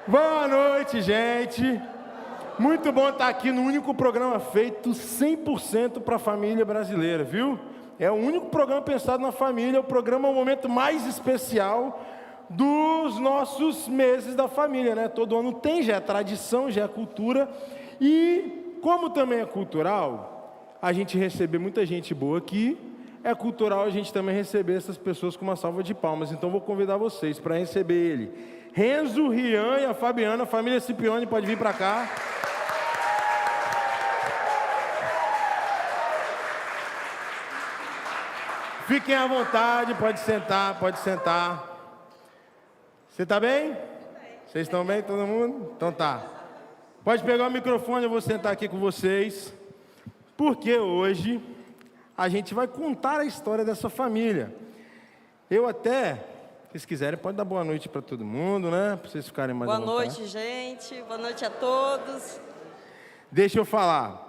Boa noite, gente. Muito bom estar aqui no único programa feito 100% para a família brasileira, viu? É o único programa pensado na família, o programa é o momento mais especial dos nossos meses da família, né? Todo ano tem, já é tradição, já é cultura. E como também é cultural, a gente receber muita gente boa aqui, é cultural a gente também receber essas pessoas com uma salva de palmas. Então vou convidar vocês para receber ele. Renzo, Rian e a Fabiana, a família Scipione, pode vir para cá. Fiquem à vontade, pode sentar, pode sentar. Você está bem? Vocês estão bem, todo mundo? Então tá. Pode pegar o microfone, eu vou sentar aqui com vocês. Porque hoje a gente vai contar a história dessa família. Eu até, se vocês quiserem, pode dar boa noite para todo mundo, né? Para vocês ficarem mais à vontade. Boa noite, gente. Boa noite a todos. Deixa eu falar.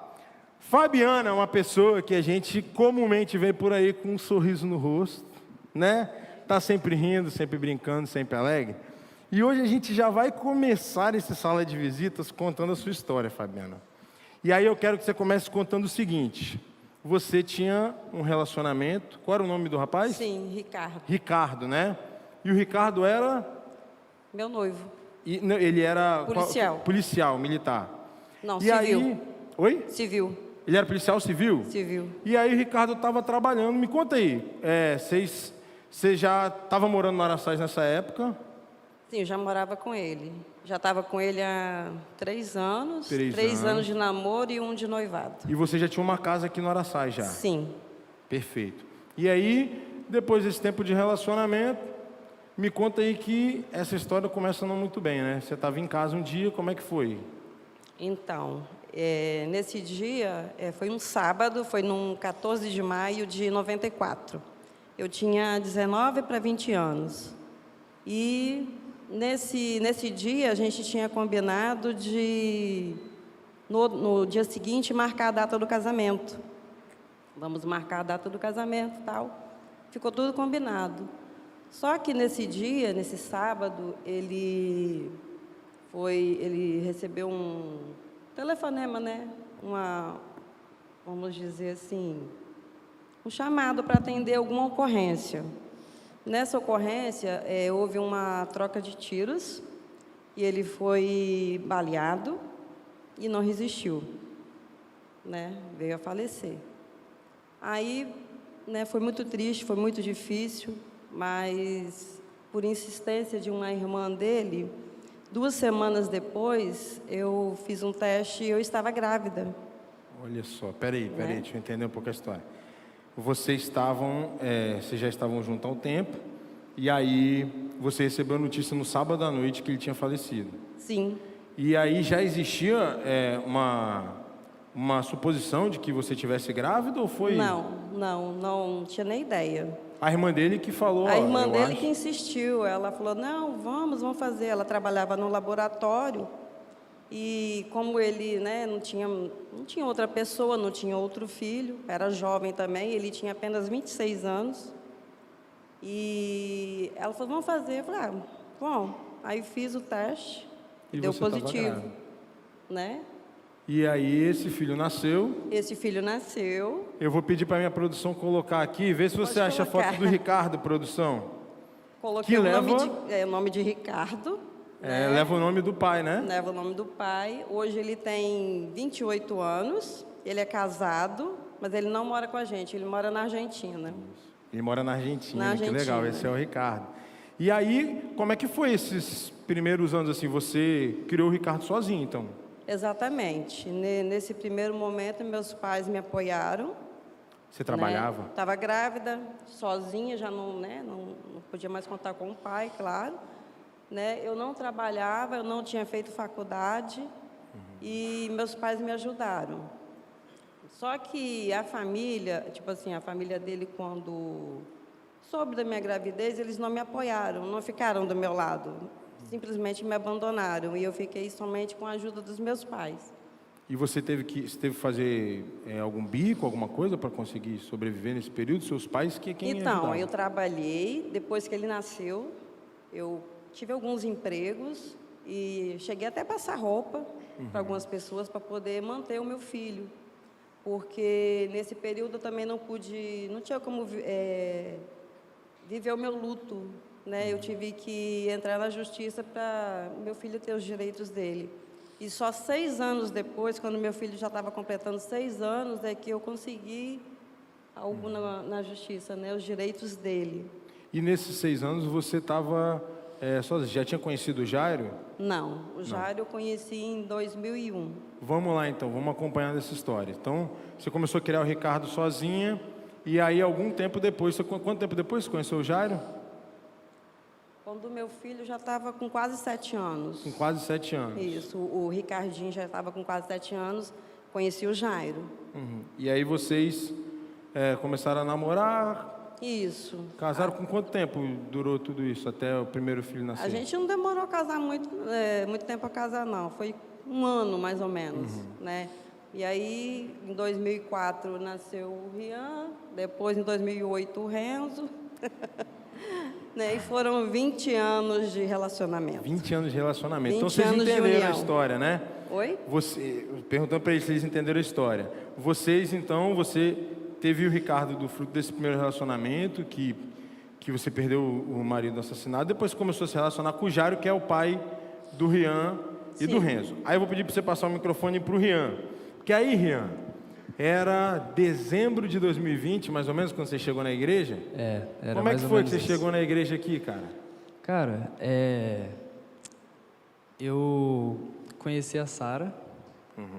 Fabiana é uma pessoa que a gente comumente vê por aí com um sorriso no rosto, né? Tá sempre rindo, sempre brincando, sempre alegre. E hoje a gente já vai começar essa sala de visitas contando a sua história, Fabiana. E aí eu quero que você comece contando o seguinte. Você tinha um relacionamento, qual era o nome do rapaz? Sim, Ricardo. Ricardo, né? E o Ricardo era? Meu noivo. E, não, ele era policial. Policial, militar. Não, e civil. Aí... Oi? Civil. Ele era policial civil? Civil. E aí o Ricardo estava trabalhando. Me conta aí, você já estava morando no Araçás nessa época? Sim, eu já morava com ele. Já estava com ele há 3 anos. 3 anos de namoro e 1 de noivado. E você já tinha uma casa aqui no Araçás já? Sim. Perfeito. E aí, depois desse tempo de relacionamento, me conta aí que essa história começa não muito bem, né? Você estava em casa um dia, como é que foi? Então, nesse dia, foi um sábado, foi num 14 de maio de 94. Eu tinha 19 para 20 anos. E nesse dia, a gente tinha combinado de, no dia seguinte, marcar a data do casamento. Vamos marcar a data do casamento e tal. Ficou tudo combinado. Só que nesse dia, nesse sábado, ele recebeu um telefonema, né? Vamos dizer assim, um chamado para atender alguma ocorrência. Nessa ocorrência, houve uma troca de tiros e ele foi baleado e não resistiu, né? Veio a falecer. Aí, né, foi muito triste, foi muito difícil, mas por insistência de uma irmã dele, 2 semanas depois, eu fiz um teste e eu estava grávida. Olha só, peraí, deixa eu entender um pouco a história. Vocês já estavam juntos há um tempo, e aí você recebeu a notícia no sábado à noite que ele tinha falecido. Sim. E aí já existia uma suposição de que você tivesse grávida ou foi? Não tinha nem ideia. A irmã dele que falou. A irmã dele que insistiu, ela falou, não, vamos fazer. Ela trabalhava no laboratório e como ele, né, não tinha outra pessoa, não tinha outro filho, era jovem também, ele tinha apenas 26 anos. E ela falou, vamos fazer. Eu falei, bom. Aí fiz o teste, deu positivo, né? E aí esse filho nasceu. Esse filho nasceu. Eu vou pedir para minha produção colocar aqui, ver se você acha a foto do Ricardo, produção. Coloquei o nome de Ricardo. Né? Leva o nome do pai, né? Leva o nome do pai. Hoje ele tem 28 anos, ele é casado, mas ele não mora com a gente, ele mora na Argentina. Ele mora na Argentina, que legal, esse é o Ricardo. E aí, como é que foi esses primeiros anos assim? Você criou o Ricardo sozinho, então? Exatamente. Nesse primeiro momento, meus pais me apoiaram. Você trabalhava? Estava grávida, sozinha, já não podia mais contar com o pai, claro. Né? Eu não trabalhava, eu não tinha feito faculdade e meus pais me ajudaram. Só que a família, a família dele, quando soube da minha gravidez, eles não me apoiaram, não ficaram do meu lado. Simplesmente me abandonaram e eu fiquei somente com a ajuda dos meus pais. E você teve que fazer algum bico, alguma coisa para conseguir sobreviver nesse período? Seus pais, quem ajudavam? Eu trabalhei, depois que ele nasceu, eu tive alguns empregos e cheguei até a passar roupa para algumas pessoas para poder manter o meu filho. Porque nesse período eu também não tinha como viver o meu luto, né? Eu tive que entrar na justiça para meu filho ter os direitos dele. E só 6 anos depois, quando meu filho já estava completando 6 anos, é que eu consegui algo na justiça, né? Os direitos dele. E nesses 6 anos você estava sozinho? Já tinha conhecido o Jairo? Não, o Jairo eu conheci em 2001. Vamos lá então, vamos acompanhar essa história. Então, você começou a criar o Ricardo sozinha, e aí algum tempo depois, quanto tempo depois você conheceu o Jairo? Quando meu filho já estava com quase 7 anos. Com quase 7 anos. Isso, o Ricardinho já estava com quase 7 anos, conheci o Jairo. E aí vocês começaram a namorar? Isso. Casaram com quanto tempo durou tudo isso, até o primeiro filho nascer? A gente não demorou a casar muito tempo a casar, não. Foi 1 ano, mais ou menos, né? E aí, em 2004, nasceu o Rian, depois, em 2008, o Renzo. Né? E foram 20 anos de relacionamento. 20 anos de relacionamento. 20 então, vocês anos de entenderam a união. história, né? Oi? Perguntando para eles se eles entenderam a história. Vocês, então, você teve o Ricardo do fruto desse primeiro relacionamento, que você perdeu o marido assassinado, depois começou a se relacionar com o Jairo, que é o pai do Rian e do Renzo. Aí eu vou pedir para você passar o microfone para o Rian. Porque aí, Rian, era dezembro de 2020, mais ou menos, quando você chegou na igreja? Era Como é mais que ou foi menos que você isso. chegou na igreja aqui, cara? Cara, eu conheci a Sara,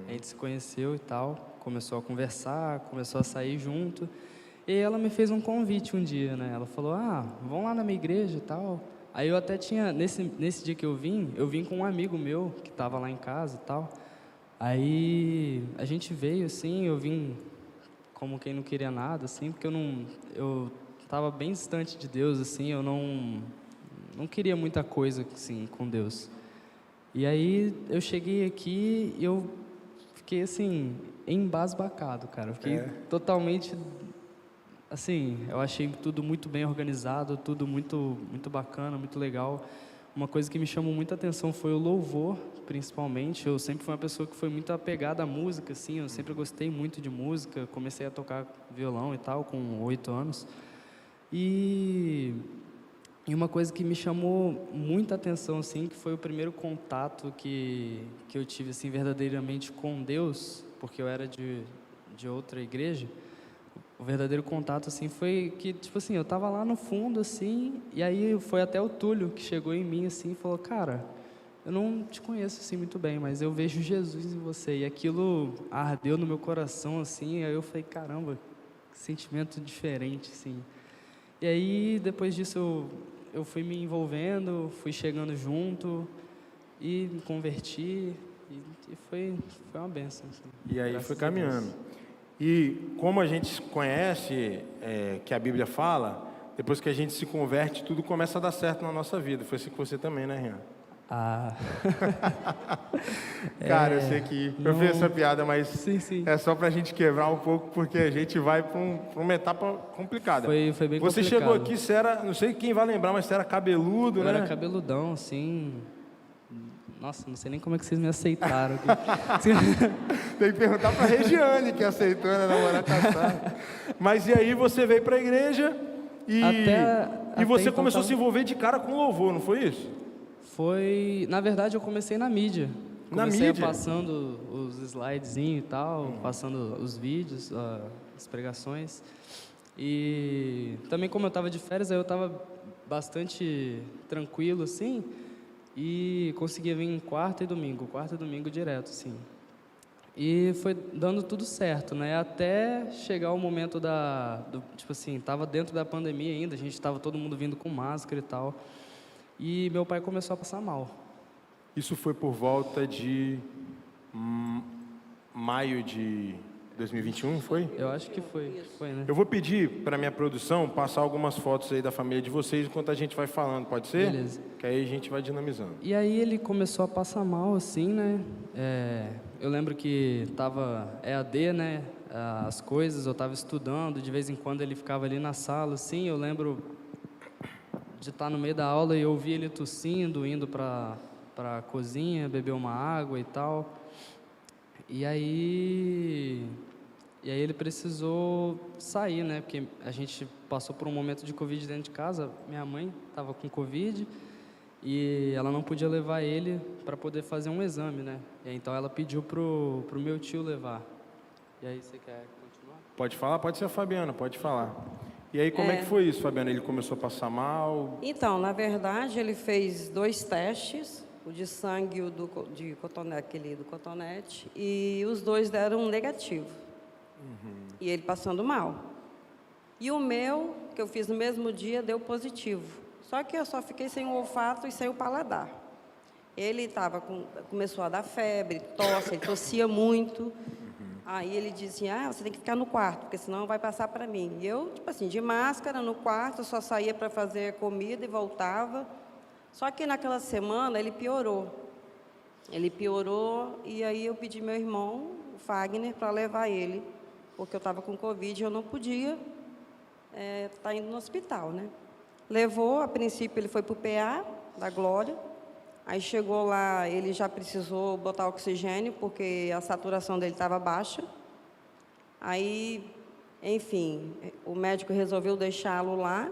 a gente se conheceu e tal, começou a conversar, começou a sair junto, e ela me fez um convite um dia, né? Ela falou, vamos lá na minha igreja e tal. Aí eu até tinha, nesse dia que eu vim com um amigo meu, que estava lá em casa e tal. Aí a gente veio, assim, eu vim como quem não queria nada, assim, porque eu estava bem distante de Deus, assim, eu não queria muita coisa, assim, com Deus. E aí eu cheguei aqui e eu fiquei, assim, embasbacado, cara. Eu fiquei totalmente, assim, eu achei tudo muito bem organizado, tudo muito, muito bacana, muito legal. Uma coisa que me chamou muita atenção foi o louvor, principalmente. Eu sempre fui uma pessoa que foi muito apegada à música, assim, eu sempre gostei muito de música, comecei a tocar violão e tal, com 8 anos. E uma coisa que me chamou muita atenção, assim, que foi o primeiro contato que eu tive, assim, verdadeiramente com Deus, porque eu era de outra igreja. O verdadeiro contato, assim, foi que, tipo assim, eu tava lá no fundo, assim, e aí foi até o Túlio que chegou em mim, assim, e falou, cara, eu não te conheço, assim, muito bem, mas eu vejo Jesus em você, e aquilo ardeu no meu coração, assim, aí eu falei, caramba, que sentimento diferente, assim. E aí, depois disso, eu fui me envolvendo, fui chegando junto, e me converti, e foi uma bênção, assim. E aí Graças foi a caminhando. Deus. E como a gente conhece que a Bíblia fala, depois que a gente se converte, tudo começa a dar certo na nossa vida. Foi assim com você também, né, Rian? Cara, eu sei que eu fiz essa piada, mas Sim. é só pra gente quebrar um pouco, porque a gente vai pra uma etapa complicada. Foi bem complicado. Você chegou aqui, você era, não sei quem vai lembrar, mas você era cabeludo, Eu né? era cabeludão, assim. Nossa, não sei nem como é que vocês me aceitaram. Tem que perguntar pra Regiane, que aceitou, né, namorar com a Sara. Mas e aí você veio pra igreja e você então começou a se envolver de cara com louvor, não foi isso? Foi... Na verdade, eu comecei na mídia. Na Comecei mídia? passando os slidezinhos e tal, passando os vídeos, as pregações. E também, como eu estava de férias, aí eu estava bastante tranquilo, assim, e conseguia vir quarta e domingo direto, assim. E foi dando tudo certo, né? Até chegar o momento tipo assim, tava dentro da pandemia ainda, a gente tava todo mundo vindo com máscara e tal. E meu pai começou a passar mal. Isso foi por volta de maio de 2021, foi? Eu acho que foi, né? Eu vou pedir para minha produção passar algumas fotos aí da família de vocês enquanto a gente vai falando, pode ser? Beleza. Que aí a gente vai dinamizando. E aí ele começou a passar mal, assim, né? Eu lembro que tava EAD, né? As coisas, eu tava estudando, de vez em quando ele ficava ali na sala, assim, eu lembro de estar no meio da aula e eu ouvir ele tossindo, indo para para a cozinha, beber uma água e tal. E aí ele precisou sair, né? Porque a gente passou por um momento de Covid dentro de casa. Minha mãe estava com Covid e ela não podia levar ele para poder fazer um exame, né? E então ela pediu pro meu tio levar. E aí, você quer continuar? Pode falar? Pode ser a Fabiana, pode falar. E aí, como é que foi isso, Fabiana? Ele começou a passar mal? Então, na verdade, ele fez 2 testes, o de sangue e o de cotonete, aquele do cotonete, e os 2 deram negativo. E ele passando mal. E o meu, que eu fiz no mesmo dia, deu positivo. Só que eu só fiquei sem o olfato e sem o paladar. Ele começou a dar febre, tosse, ele tossia muito. Aí ele disse, você tem que ficar no quarto, porque senão vai passar para mim. E eu, tipo assim, de máscara no quarto, só saía para fazer comida e voltava. Só que naquela semana ele piorou. Ele piorou e aí eu pedi meu irmão, o Fagner, para levar ele, porque eu estava com Covid e eu não podia estar indo no hospital, né? Levou, a princípio ele foi para o PA da Glória. Aí chegou lá, ele já precisou botar oxigênio, porque a saturação dele estava baixa. Aí, enfim, o médico resolveu deixá-lo lá,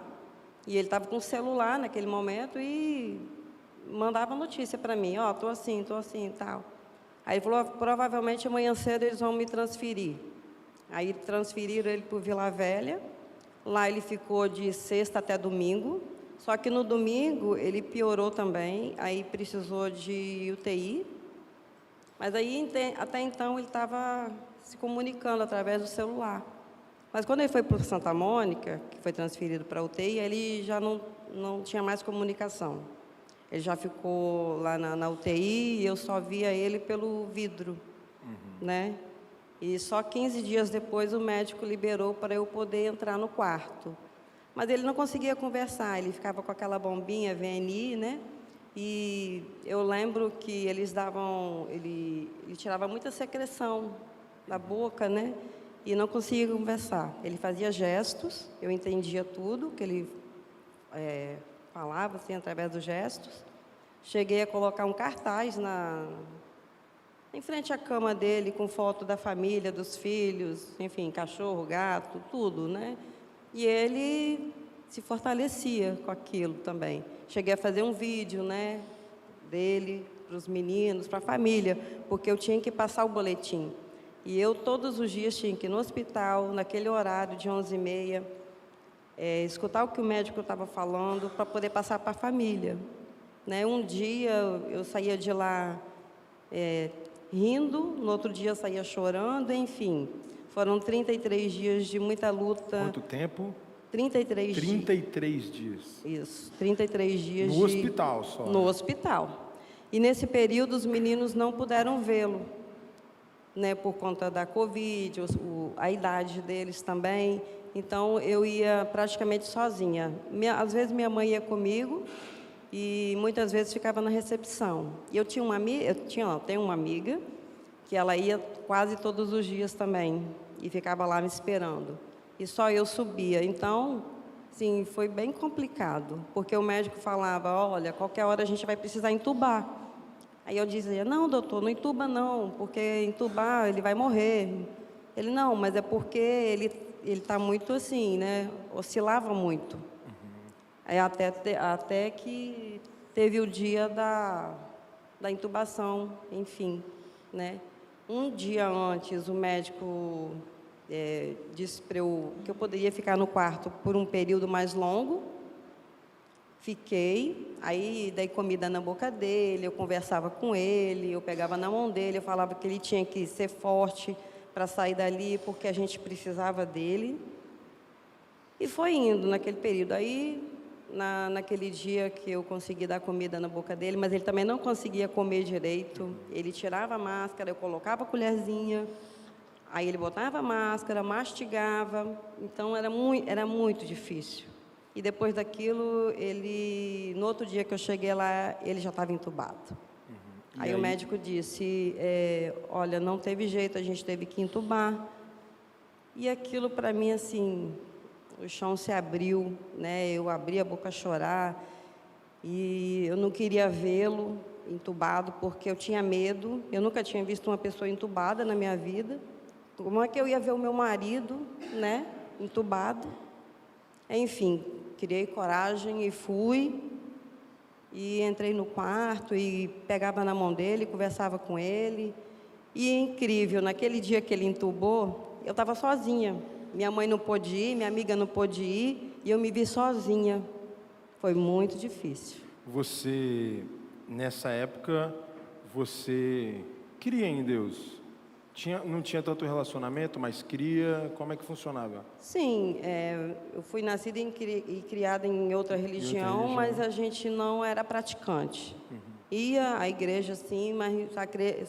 e ele estava com o celular naquele momento e mandava notícia para mim, estou assim e tal. Aí ele falou, provavelmente amanhã cedo eles vão me transferir. Aí transferiram ele para o Vila Velha, lá ele ficou de sexta até domingo. Só que no domingo ele piorou também, aí precisou de UTI, mas aí até então ele estava se comunicando através do celular. Mas quando ele foi para Santa Mônica, que foi transferido para a UTI, ele já não tinha mais comunicação. Ele já ficou lá na UTI e eu só via ele pelo vidro, né? E só 15 dias depois o médico liberou para eu poder entrar no quarto. Mas ele não conseguia conversar, ele ficava com aquela bombinha VNI, né? E eu lembro que eles davam, ele tirava muita secreção da boca, né? E não conseguia conversar. Ele fazia gestos, eu entendia tudo que ele falava, assim, através dos gestos. Cheguei a colocar um cartaz em frente à cama dele, com foto da família, dos filhos, enfim, cachorro, gato, tudo, né? E ele se fortalecia com aquilo também. Cheguei a fazer um vídeo, né, dele para os meninos, para a família, porque eu tinha que passar o boletim. E eu todos os dias tinha que ir no hospital, naquele horário de 11h30, escutar o que o médico estava falando para poder passar para a família. Né? Um dia eu saía de lá rindo, no outro dia eu saía chorando, enfim. Foram 33 dias de muita luta. Quanto tempo? 33 dias. 33 dias. Isso, 33 dias no hospital só. No hospital. E nesse período os meninos não puderam vê-lo, né, por conta da Covid, a idade deles também. Então eu ia praticamente sozinha. Às vezes minha mãe ia comigo e muitas vezes ficava na recepção. E eu tinha tenho uma amiga que ela ia quase todos os dias também e ficava lá me esperando. E só eu subia. Então, sim, foi bem complicado, porque o médico falava, olha, qualquer hora a gente vai precisar entubar. Aí eu dizia, não, doutor, não entuba não, porque entubar ele vai morrer. Ele, não, mas é porque ele está muito assim, né, oscilava muito. Aí até que teve o dia da intubação, enfim, né. Um dia antes, o médico disse para eu que eu poderia ficar no quarto por um período mais longo. Fiquei, aí dei comida na boca dele, eu conversava com ele, eu pegava na mão dele, eu falava que ele tinha que ser forte para sair dali, porque a gente precisava dele. E foi indo naquele período. Aí, naquele dia que eu consegui dar comida na boca dele, mas ele também não conseguia comer direito, ele tirava a máscara, eu colocava a colherzinha, aí ele botava a máscara, mastigava, então era muito difícil. E depois daquilo, no outro dia que eu cheguei lá, ele já estava entubado. Aí o médico disse, olha, não teve jeito, a gente teve que entubar. E aquilo para mim, assim, o chão se abriu, né? Eu abri a boca a chorar e eu não queria vê-lo. entubado, porque eu tinha medo. Eu nunca tinha visto uma pessoa entubada na minha vida. Como é que eu ia ver o meu marido, né, entubado? Enfim, criei coragem e fui. E entrei no quarto e pegava na mão dele, conversava com ele. E é incrível, naquele dia que ele entubou, eu estava sozinha. Minha mãe não pôde ir, minha amiga não pôde ir, e eu me vi sozinha. Foi muito difícil. Você, nessa época, você cria em Deus? Não tinha tanto relacionamento, mas cria, como é que funcionava? Sim, eu fui nascida e criada em outra religião, mas a gente não era praticante. Ia à igreja, sim, mas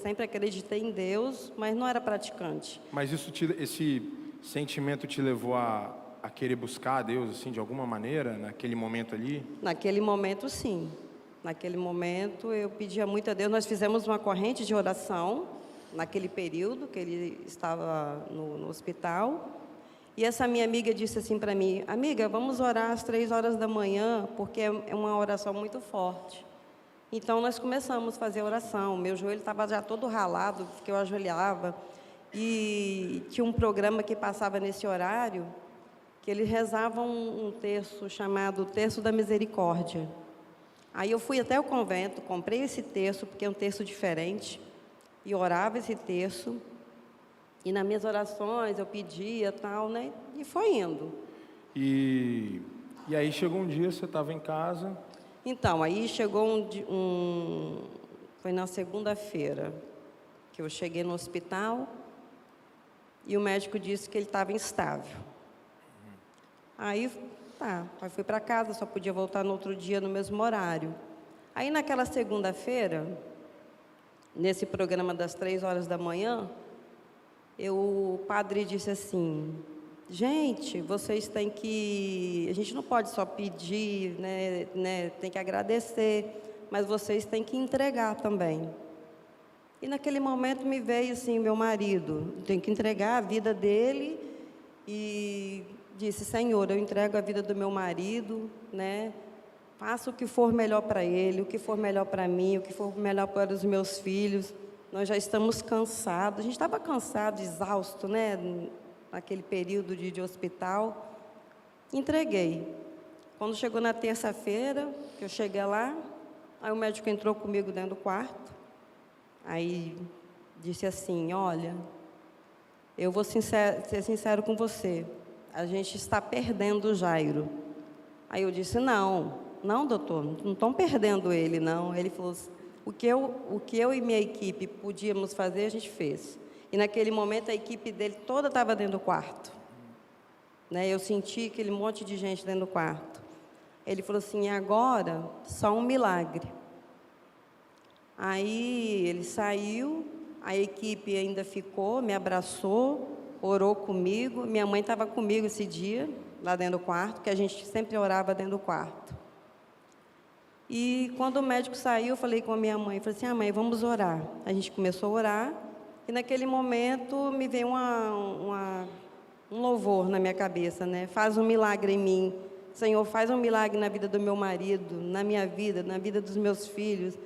sempre acreditei em Deus, mas não era praticante. Mas esse sentimento te levou a querer buscar a Deus, assim, de alguma maneira, naquele momento ali? Naquele momento, sim. Naquele momento, eu pedia muito a Deus. Nós fizemos uma corrente de oração, naquele período que ele estava no hospital. E essa minha amiga disse assim para mim: amiga, vamos orar às 3 horas da manhã, porque é uma oração muito forte. Então, nós começamos a fazer a oração. Meu joelho estava já todo ralado, porque eu ajoelhava. E tinha um programa que passava nesse horário, que eles rezavam um terço chamado Terço da Misericórdia. Aí eu fui até o convento, comprei esse terço, porque é um terço diferente, e orava esse terço. E nas minhas orações eu pedia, tal, né? E foi indo. E aí chegou um dia, você estava em casa. Então, aí chegou foi na segunda-feira que eu cheguei no hospital e o médico disse que ele estava instável. Aí, aí fui para casa, só podia voltar no outro dia no mesmo horário. Aí naquela segunda-feira, nesse programa das 3 horas da manhã, o padre disse assim: gente, vocês têm que... A gente não pode só pedir, né, tem que agradecer, mas vocês têm que entregar também. E naquele momento me veio assim, meu marido, tem que entregar a vida dele, e disse: Senhor, eu entrego a vida do meu marido, né? Faça o que for melhor para ele, o que for melhor para mim, o que for melhor para os meus filhos. Nós já estamos cansados, a gente estava cansado, exausto, né? Naquele período de hospital. Entreguei. Quando chegou na terça-feira, que eu cheguei lá, aí o médico entrou comigo dentro do quarto. Aí disse assim: olha, eu vou ser sincero com você, a gente está perdendo o Jairo. Aí eu disse: não, doutor, não estão perdendo ele, não. Ele falou: o que eu e minha equipe podíamos fazer, a gente fez. E naquele momento a equipe dele toda estava dentro do quarto, né? Eu senti aquele monte de gente dentro do quarto. Ele falou assim: agora só um milagre. Aí ele saiu, a equipe ainda ficou, me abraçou, orou comigo. Minha mãe estava comigo esse dia, lá dentro do quarto, que a gente sempre orava dentro do quarto. E quando o médico saiu, eu falei com a minha mãe, falei assim: mãe, vamos orar. A gente começou a orar, e naquele momento me veio um louvor na minha cabeça, né? Faz um milagre em mim, Senhor, faz um milagre na vida do meu marido, na minha vida, na vida dos meus filhos.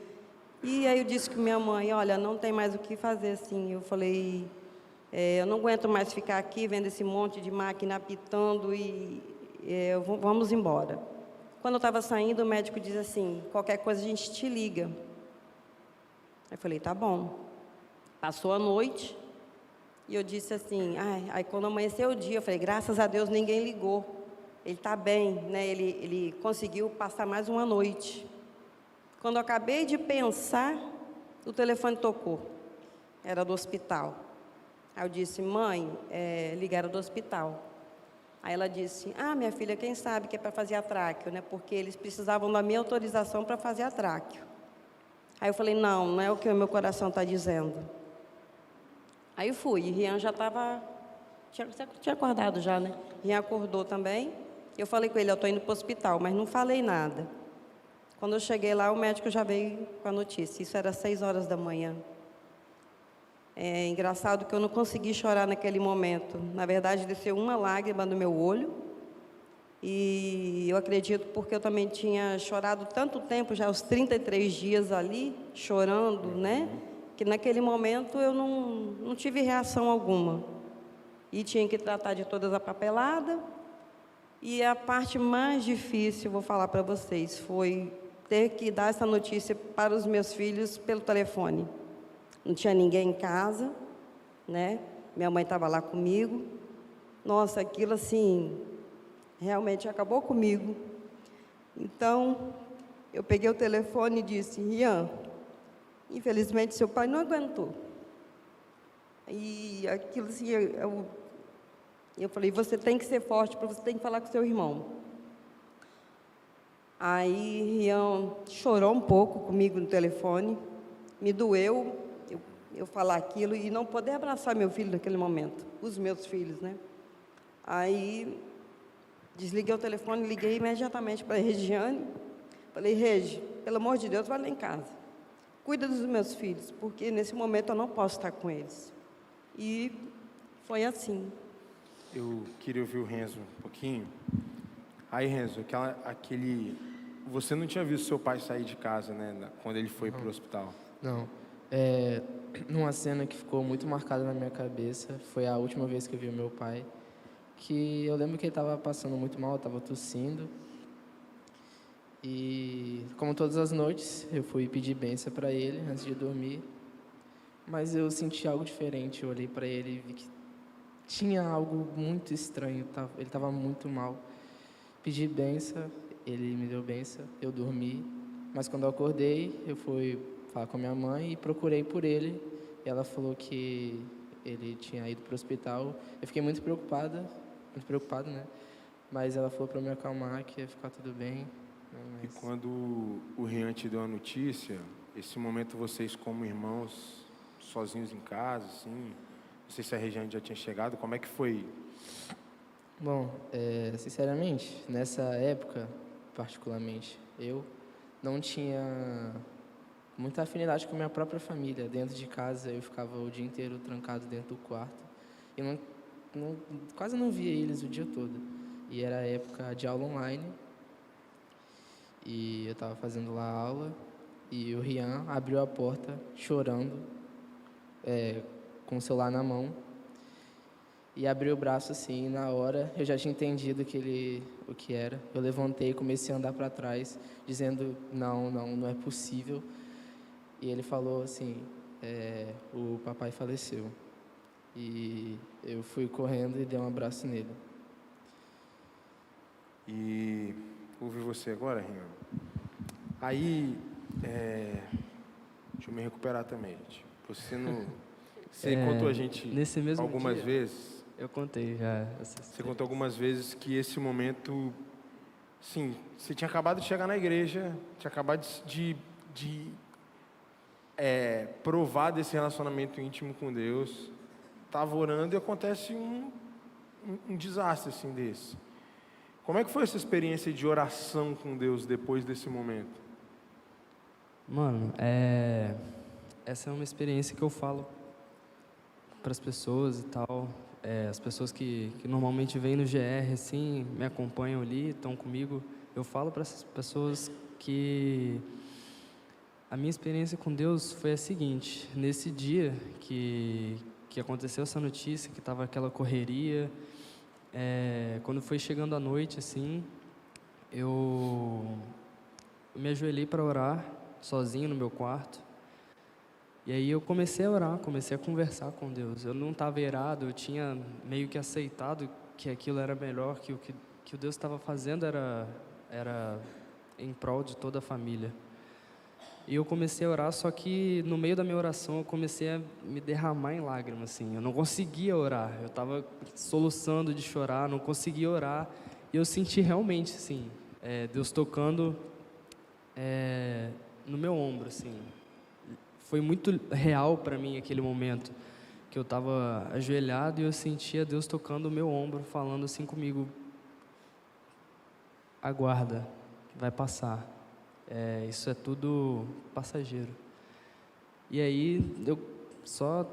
E aí eu disse com minha mãe: olha, não tem mais o que fazer assim. Eu falei: eu não aguento mais ficar aqui vendo esse monte de máquina apitando vamos embora. Quando eu estava saindo, o médico diz assim: qualquer coisa a gente te liga. Aí eu falei: tá bom. Passou a noite e eu disse assim, aí quando amanheceu o dia, eu falei: graças a Deus ninguém ligou. Ele está bem, né? Ele conseguiu passar mais uma noite. Quando eu acabei de pensar, o telefone tocou. Era do hospital. Aí eu disse: mãe, ligaram do hospital. Aí ela disse: minha filha, quem sabe que é para fazer a tráqueo, né? Porque eles precisavam da minha autorização para fazer a tráqueo. Aí eu falei: não é o que o meu coração está dizendo. Aí eu fui, e Rian já estava... Tinha acordado já, né? Rian acordou também. Eu falei com ele: eu estou indo para o hospital, mas não falei nada. Quando eu cheguei lá, o médico já veio com a notícia. Isso era 6 horas da manhã. É engraçado que eu não consegui chorar naquele momento. Na verdade, desceu uma lágrima no meu olho. E eu acredito porque eu também tinha chorado tanto tempo, já os 33 dias ali, chorando, né? Que naquele momento eu não tive reação alguma. E tinha que tratar de toda a papelada. E a parte mais difícil, vou falar para vocês, foi ter que dar essa notícia para os meus filhos pelo telefone. Não tinha ninguém em casa, né? Minha mãe estava lá comigo. Nossa, aquilo assim, realmente acabou comigo. Então, eu peguei o telefone e disse: Rian, infelizmente seu pai não aguentou. E aquilo assim, eu falei: você tem que ser forte, você tem que falar com seu irmão. Aí Rian chorou um pouco comigo no telefone, me doeu eu falar aquilo e não poder abraçar meu filho naquele momento, os meus filhos, né? Aí desliguei o telefone, liguei imediatamente para a Regiane, falei: Regi, pelo amor de Deus, vai lá em casa, cuida dos meus filhos, porque nesse momento eu não posso estar com eles. E foi assim. Eu queria ouvir o Renzo um pouquinho. Aí, Renzo, você não tinha visto seu pai sair de casa, né, quando ele foi para o hospital? Não. Uma cena que ficou muito marcada na minha cabeça foi a última vez que eu vi o meu pai, que eu lembro que ele estava passando muito mal, estava tossindo. E, como todas as noites, eu fui pedir bênção para ele antes de dormir. Mas eu senti algo diferente. Eu olhei para ele e vi que tinha algo muito estranho. Ele estava muito mal. Pedi bênção, ele me deu bênção, eu dormi. Mas quando eu acordei, eu fui falar com a minha mãe e procurei por ele. E ela falou que ele tinha ido para o hospital. Eu fiquei muito preocupado, né? Mas ela falou para me acalmar, que ia ficar tudo bem. E quando o Rian te deu a notícia, esse momento vocês como irmãos, sozinhos em casa, assim, não sei se a Regiane já tinha chegado, como é que foi? Bom, sinceramente, nessa época, particularmente, eu não tinha muita afinidade com a minha própria família. Dentro de casa, eu ficava o dia inteiro trancado dentro do quarto. E quase não via eles o dia todo. E era a época de aula online. E eu estava fazendo lá a aula. E o Rian abriu a porta, chorando, com o celular na mão. E abriu o braço assim, e na hora eu já tinha entendido o que era. Eu levantei e comecei a andar para trás, dizendo: não é possível. E ele falou assim: o papai faleceu. E eu fui correndo e dei um abraço nele. E ouvi você agora, Rian. Aí, deixa eu me recuperar também, gente. Você contou a gente nesse mesmo algumas dia, vezes. Eu contei já. Você contou algumas vezes que esse momento, sim, você tinha acabado de chegar na igreja, tinha acabado de provar desse relacionamento íntimo com Deus, estava orando e acontece um desastre assim desse. Como é que foi essa experiência de oração com Deus depois desse momento? Mano, essa é uma experiência que eu falo para as pessoas e tal. As pessoas que normalmente vêm no GR, assim, me acompanham ali, estão comigo. Eu falo para essas pessoas que a minha experiência com Deus foi a seguinte: nesse dia que aconteceu essa notícia, que estava aquela correria, quando foi chegando a noite, assim, eu me ajoelhei para orar, sozinho no meu quarto. E aí eu comecei a orar, comecei a conversar com Deus. Eu não estava irado, eu tinha meio que aceitado que aquilo era melhor, que o que Deus estava fazendo era em prol de toda a família. E eu comecei a orar, só que no meio da minha oração eu comecei a me derramar em lágrimas, assim. Eu não conseguia orar, eu estava soluçando de chorar, não conseguia orar. E eu senti realmente, assim, Deus tocando no meu ombro, assim. Foi muito real para mim aquele momento, que eu estava ajoelhado e eu sentia Deus tocando o meu ombro, falando assim comigo: aguarda, vai passar, isso é tudo passageiro. E aí eu só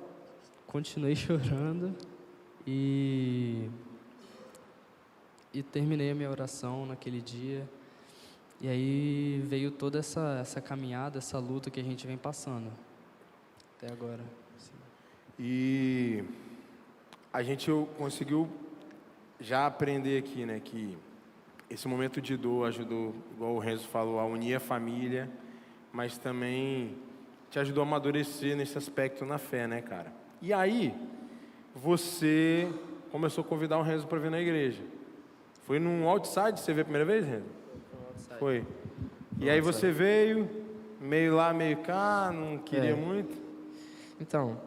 continuei chorando e e terminei a minha oração naquele dia. E aí veio toda essa caminhada, essa luta que a gente vem passando até agora. Assim. E a gente conseguiu já aprender aqui, né, que esse momento de dor ajudou, igual o Renzo falou, a unir a família, mas também te ajudou a amadurecer nesse aspecto na fé, né, cara? E aí, você começou a convidar o Renzo para vir na igreja. Foi num outside, você veio a primeira vez, Renzo? Foi. E aí você veio, meio lá, meio cá, não queria muito? Então,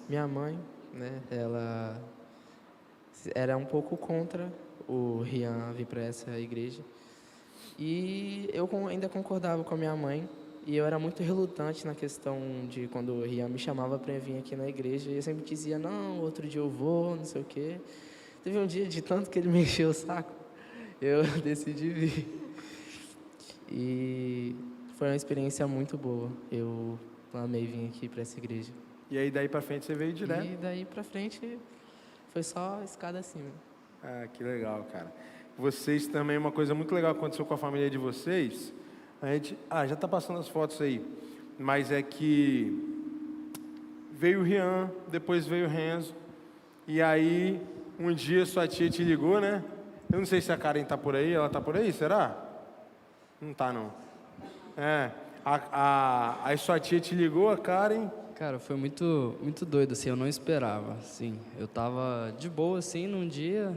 minha mãe, né, ela era um pouco contra o Rian vir para essa igreja. E eu ainda concordava com a minha mãe. E eu era muito relutante na questão de quando o Rian me chamava para vir aqui na igreja. E eu sempre dizia, não, outro dia eu vou, não sei o quê. Teve um dia, de tanto que ele me encheu o saco, eu decidi vir. E foi uma experiência muito boa. Eu amei vir aqui para essa igreja. E aí daí pra frente você veio direto? E daí para frente foi só escada acima. Ah, que legal, cara. Vocês também, uma coisa muito legal que aconteceu com a família de vocês, a gente, já tá passando as fotos aí, mas é que veio o Rian, depois veio o Renzo, e aí um dia sua tia te ligou, né? Eu não sei se a Karen tá por aí, ela tá por aí, será? Não tá, não. Aí sua tia te ligou, a Karen. Cara, foi muito, muito doido, assim, eu não esperava, assim. Eu tava de boa, assim, num dia,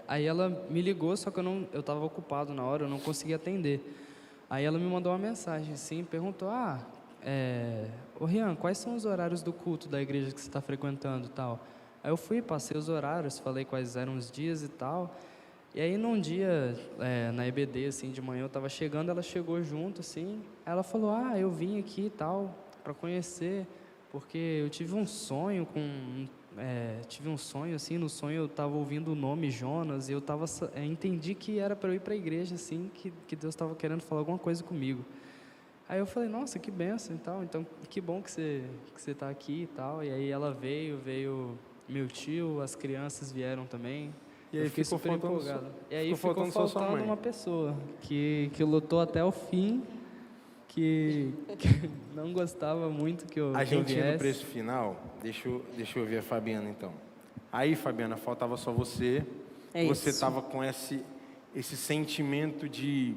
aí ela me ligou, só que eu tava ocupado na hora, eu não conseguia atender. Aí ela me mandou uma mensagem, assim, perguntou, ô Rian, quais são os horários do culto da igreja que você está frequentando e tal? Aí eu fui, passei os horários, falei quais eram os dias e tal. E aí num dia, na EBD, assim, de manhã eu tava chegando, ela chegou junto, assim, ela falou, eu vim aqui e tal, para conhecer, porque eu tive um sonho assim, no sonho eu estava ouvindo o nome Jonas, e eu entendi que era para eu ir para a igreja, assim, que Deus estava querendo falar alguma coisa comigo. Aí eu falei, nossa, que bênção e tal, então que bom que você está aqui e tal. E aí ela veio meu tio, as crianças vieram também. E aí eu fiquei super empolgado. E aí ficou faltando uma pessoa que lutou até o fim, que não gostava muito que eu A gente viesse. indo para esse final, deixa eu ouvir a Fabiana então. Aí, Fabiana, faltava só você. Você estava com esse sentimento de,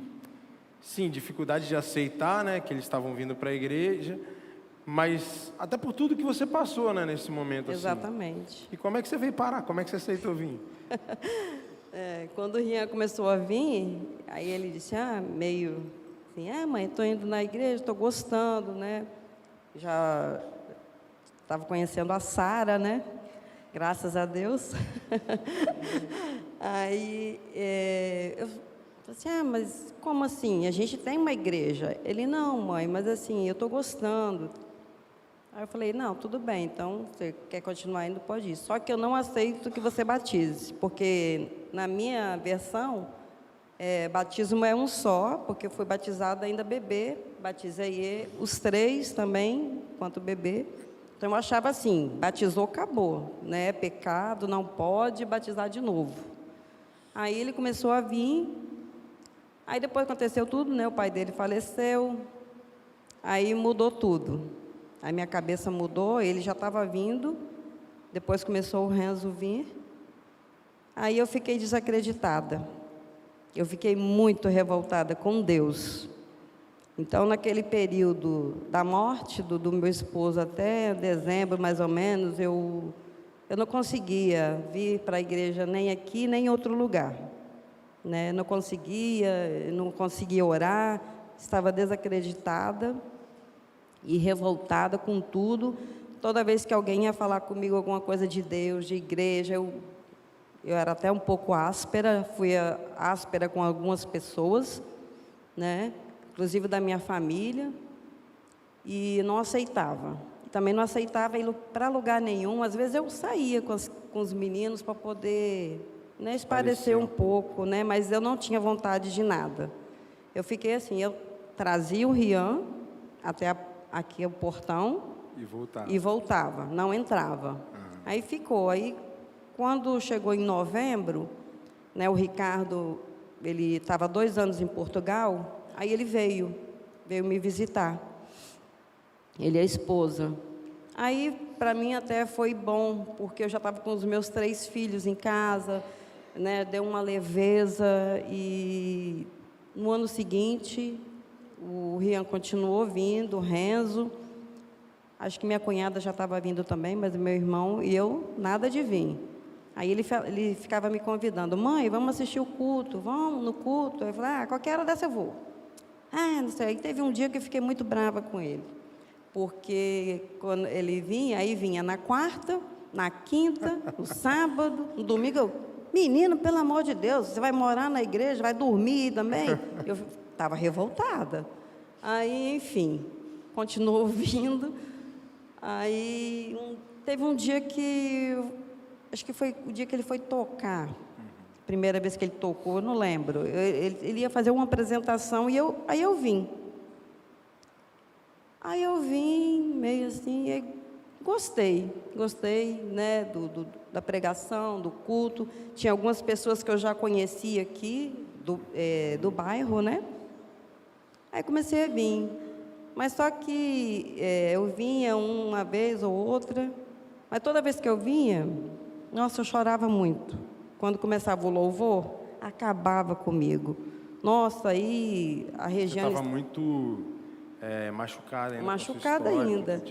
sim, dificuldade de aceitar, né, que eles estavam vindo para a igreja, mas até por tudo que você passou, né, nesse momento. Exatamente. Assim. E como é que você veio parar? Como é que você aceitou vir? Quando o Rian começou a vir, aí ele disse, meio assim, mãe, estou indo na igreja, estou gostando, né? Já estava conhecendo a Sara, né? Graças a Deus. Aí eu falei assim, mas como assim? A gente tem uma igreja. Ele, não, mãe, mas assim, eu estou gostando. Aí eu falei, não, tudo bem, então você quer continuar indo, pode ir. Só que eu não aceito que você batize, porque na minha versão, batismo é um só, porque eu fui batizada ainda bebê, batizei os 3 também, enquanto bebê. Então eu achava assim, batizou, acabou, né? Pecado, não pode batizar de novo. Aí ele começou a vir, aí depois aconteceu tudo, né? O pai dele faleceu, aí mudou tudo. A minha cabeça mudou, ele já estava vindo, depois começou o Renzo vir. Aí eu fiquei desacreditada. Eu fiquei muito revoltada com Deus. Então, naquele período da morte do meu esposo, até dezembro, mais ou menos, eu não conseguia vir para a igreja nem aqui, nem em outro lugar. Né? Não conseguia orar, estava desacreditada e revoltada com tudo. Toda vez que alguém ia falar comigo alguma coisa de Deus, de igreja, eu era até um pouco áspera, fui áspera com algumas pessoas, né? Inclusive da minha família, e não aceitava. Também não aceitava ir para lugar nenhum. Às vezes eu saía com os meninos para poder, né, esparecer um pouco, né? Mas eu não tinha vontade de nada. Eu fiquei assim, eu trazia o Rian até aqui o portão e voltava, não entrava. Aí ficou. Aí quando chegou em novembro, né, o Ricardo, ele estava 2 anos em Portugal, aí ele veio me visitar. Ele e a esposa. Aí, para mim, até foi bom, porque eu já estava com os meus 3 filhos em casa, né, deu uma leveza, e no ano seguinte, o Rian continuou vindo, o Renzo, acho que minha cunhada já estava vindo também, mas meu irmão e eu, nada de vir. Aí ele ficava me convidando: mãe, vamos assistir o culto, vamos no culto. Eu falei: qualquer hora dessa eu vou. Não sei. Aí teve um dia que eu fiquei muito brava com ele, porque quando ele vinha, aí vinha na quarta, na quinta, no sábado, no domingo. Eu: menino, pelo amor de Deus, você vai morar na igreja, vai dormir também? Eu estava revoltada. Aí, enfim, continuou vindo. Aí teve um dia que, acho que foi o dia que ele foi tocar. Primeira vez que ele tocou, eu não lembro. Ele ia fazer uma apresentação e aí eu vim. Aí eu vim meio assim, e gostei, né, da pregação, do culto. Tinha algumas pessoas que eu já conhecia aqui, do bairro, né? Aí comecei a vir. Mas só que eu vinha uma vez ou outra, mas toda vez que eu vinha, nossa, eu chorava muito. Quando começava o louvor, acabava comigo. Nossa, aí a região... Você estava muito machucada ainda. Machucada ainda.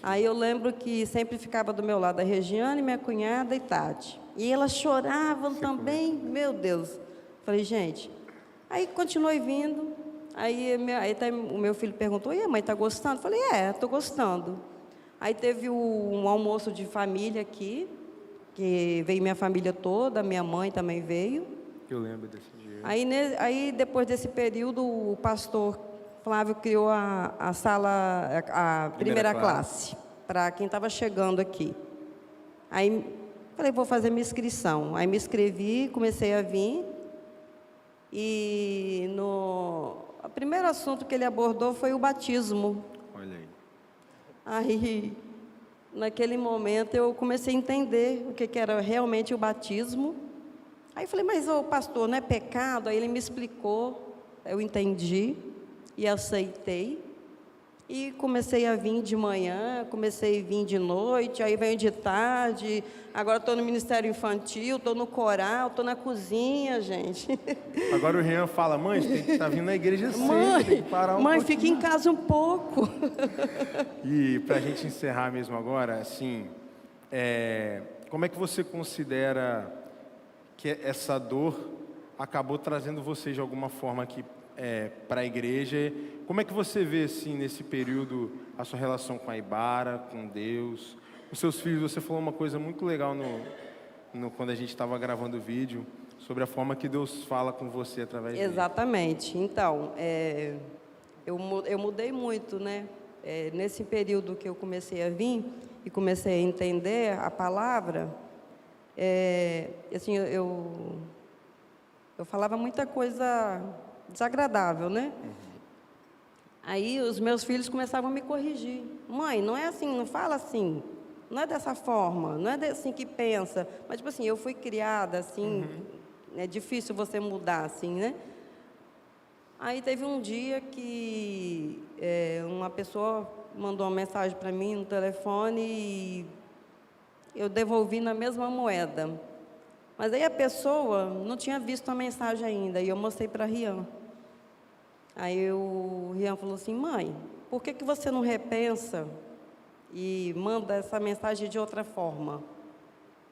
Aí eu lembro que sempre ficava do meu lado a Regiane, minha cunhada e Tati. E elas choravam também, meu Deus. Falei: gente... Aí continuei vindo. Aí até o meu filho perguntou: e a mãe, está gostando? Falei: estou gostando. Aí teve um almoço de família aqui, que veio minha família toda, minha mãe também veio. Eu lembro desse dia. Aí depois desse período, o pastor Flávio criou a sala, a primeira classe, para quem estava chegando aqui. Aí falei: vou fazer minha inscrição. Aí me inscrevi, comecei a vir. E o primeiro assunto que ele abordou foi o batismo. Olha aí. Aí, naquele momento, eu comecei a entender o que era realmente o batismo. Aí falei: mas, pastor, não é pecado? Aí ele me explicou, eu entendi e aceitei. E comecei a vir de manhã, comecei a vir de noite, aí venho de tarde. Agora estou no Ministério Infantil, estou no coral, estou na cozinha, gente. Agora o Rian fala: mãe, você tem que estar vindo na igreja sempre, Mãe, tem que parar um mãe, pouquinho. fica em casa um pouco. E para a gente encerrar mesmo agora, assim, como é que você considera que essa dor acabou trazendo você de alguma forma aqui para a igreja? Como é que você vê, assim, nesse período, a sua relação com a Ibara, com Deus, os seus filhos? Você falou uma coisa muito legal quando a gente estava gravando o vídeo, sobre a forma que Deus fala com você através dele. Exatamente. Então, eu mudei muito, né? Nesse período que eu comecei a vir e comecei a entender a palavra, assim, eu falava muita coisa desagradável, né? Aí os meus filhos começavam a me corrigir: mãe, não é assim, não fala assim, não é dessa forma, não é assim que pensa. Mas, tipo assim, eu fui criada assim, é difícil você mudar assim, né? Aí teve um dia que uma pessoa mandou uma mensagem para mim no telefone e eu devolvi na mesma moeda. Mas aí a pessoa não tinha visto a mensagem ainda, e eu mostrei para a Rian. Aí o Rian falou assim: mãe, por que você não repensa e manda essa mensagem de outra forma?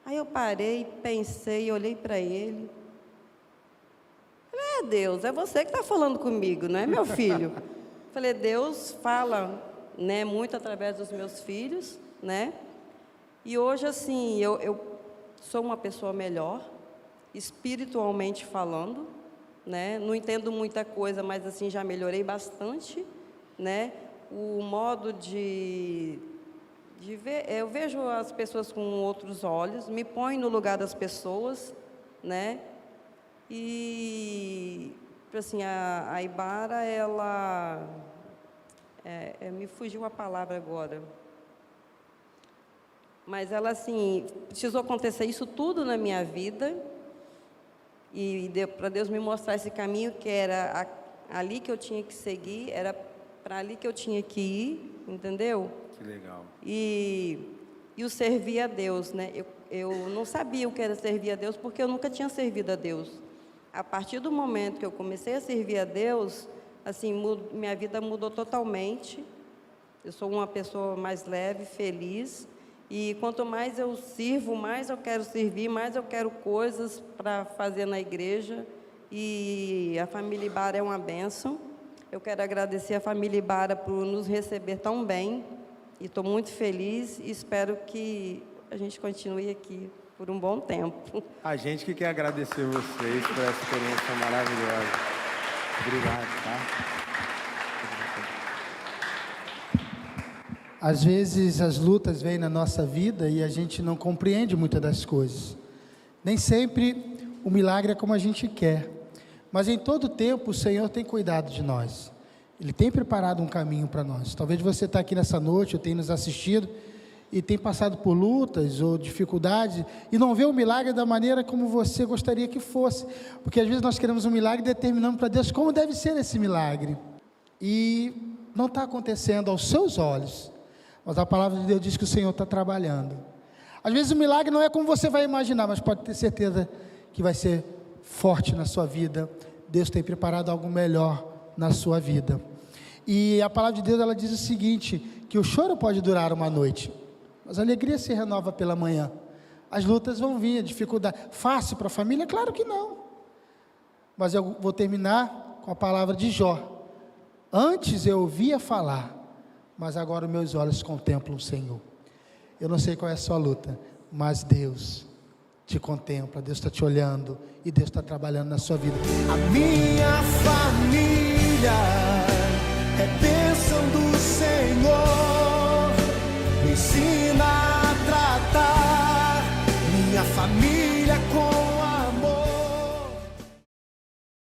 Aí eu parei, pensei, olhei para ele. Falei: Deus, é você que está falando comigo, não é meu filho? Falei: Deus fala, né, muito através dos meus filhos, né? E hoje, assim, eu sou uma pessoa melhor, espiritualmente falando, né? Não entendo muita coisa, mas assim já melhorei bastante, né? O modo de ver, eu vejo as pessoas com outros olhos, me ponho no lugar das pessoas, né? E assim, a Ibara, ela me fugiu a palavra agora. Mas ela, assim, precisou acontecer isso tudo na minha vida, e para Deus me mostrar esse caminho, que era ali que eu tinha que seguir, era para ali que eu tinha que ir, entendeu? Que legal. E o servir a Deus, né? Eu não sabia o que era servir a Deus, porque eu nunca tinha servido a Deus. A partir do momento que eu comecei a servir a Deus, assim, minha vida mudou totalmente. Eu sou uma pessoa mais leve, feliz, e quanto mais eu sirvo, mais eu quero servir, mais eu quero coisas para fazer na igreja, e a família Ibarra é uma bênção. Eu quero agradecer a família Ibarra por nos receber tão bem, e estou muito feliz, e espero que a gente continue aqui por um bom tempo. A gente que quer agradecer vocês por essa experiência maravilhosa. Obrigado, tá? Às vezes as lutas vêm na nossa vida e a gente não compreende muitas das coisas. Nem sempre o milagre é como a gente quer, mas em todo tempo o Senhor tem cuidado de nós. Ele tem preparado um caminho para nós. Talvez você está aqui nessa noite, ou tenha nos assistido, e tem passado por lutas ou dificuldades, e não vê o milagre da maneira como você gostaria que fosse, porque às vezes nós queremos um milagre e determinamos para Deus como deve ser esse milagre, e não está acontecendo aos seus olhos, mas a palavra de Deus diz que o Senhor está trabalhando. Às vezes o milagre não é como você vai imaginar, mas pode ter certeza que vai ser forte na sua vida. Deus tem preparado algo melhor na sua vida. E a palavra de Deus, ela diz o seguinte, que o choro pode durar uma noite, mas a alegria se renova pela manhã. As lutas vão vir, a dificuldade. Fácil para a família? Claro que não. Mas eu vou terminar com a palavra de Jó. Antes eu ouvia falar, mas agora meus olhos contemplam o Senhor. Eu não sei qual é a sua luta, mas Deus te contempla, Deus está te olhando, e Deus está trabalhando na sua vida. A minha família é bênção do Senhor, me ensina a tratar minha família com